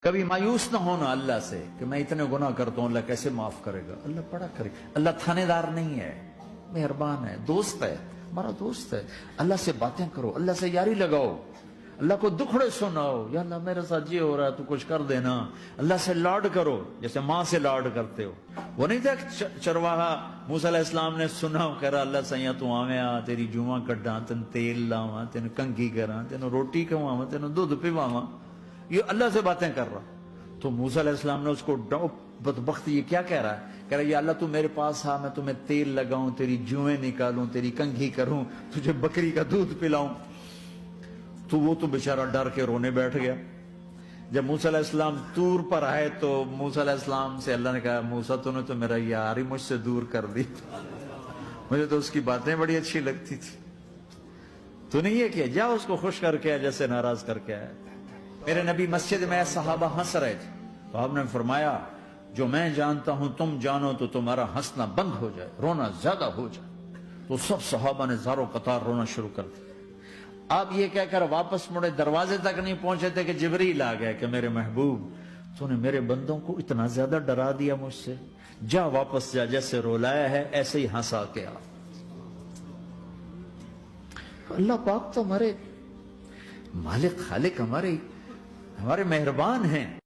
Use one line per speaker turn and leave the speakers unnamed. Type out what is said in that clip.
کبھی مایوس نہ ہونا اللہ سے کہ میں اتنے گناہ کرتا ہوں، اللہ کیسے معاف کرے گا؟ اللہ بڑا کرے گا۔ اللہ تھانے دار نہیں ہے، مہربان ہے، دوست ہے، ہمارا دوست ہے۔ اللہ سے باتیں کرو، اللہ سے یاری لگاؤ، اللہ کو دکھڑے سناؤ، یا اللہ میرے ساتھ یہ ہو رہا ہے تو کچھ کر دینا۔ اللہ سے لاڈ کرو جیسے ماں سے لاڈ کرتے ہو۔ وہ نہیں تھا چرواہا موسیٰ علیہ السلام نے سنا، کہہ رہا اللہ سیاں تو آویں آ، تیری جوواں کڈاں، تین تیل لاواں، تین کنگھی کراں، تین روٹی کھواواں، تین دودھ پیواواں۔ یہ اللہ سے باتیں کر رہا۔ تو موسیٰ علیہ السلام نے اس کو بدبخت یہ کیا کہہ رہا ہے؟ کہہ رہا ہے یا اللہ تو میرے پاس آ، میں تمہیں تیل لگاؤں، تیری جوئیں نکالوں، تیری کنگھی کروں، تجھے بکری کا دودھ پلاؤں۔ تو وہ تو بیچارہ ڈر کے رونے بیٹھ گیا۔ جب موسیٰ علیہ السلام طور پر آئے تو موسیٰ علیہ السلام سے اللہ نے کہا موسیٰ تو نے تو میرا یار ہی مجھ سے دور کر دی، مجھے تو اس کی باتیں بڑی اچھی لگتی تھی، تو نے یہ کیا، جا اس کو خوش کر کے جیسے ناراض کر کے آیا۔ میرے نبی مسجد میں صحابہ ہنس رہے تھے تو آپ نے فرمایا جو میں جانتا ہوں تم جانو تو تمہارا ہنسنا بند ہو جائے، رونا زیادہ ہو جائے۔ تو سب صحابہ نے زاروں قطار رونا شروع کر دیا۔ آپ یہ کہہ کر واپس مڑے، دروازے تک نہیں پہنچے تھے کہ جبریل آ گئے کہ میرے محبوب تو نے میرے بندوں کو اتنا زیادہ ڈرا دیا مجھ سے، جا واپس جا، جیسے رولایا ہے ایسے ہی ہنسا کے آ۔ اللہ پاک تو ہمارے مالک خالق، ہمارے مہربان ہیں۔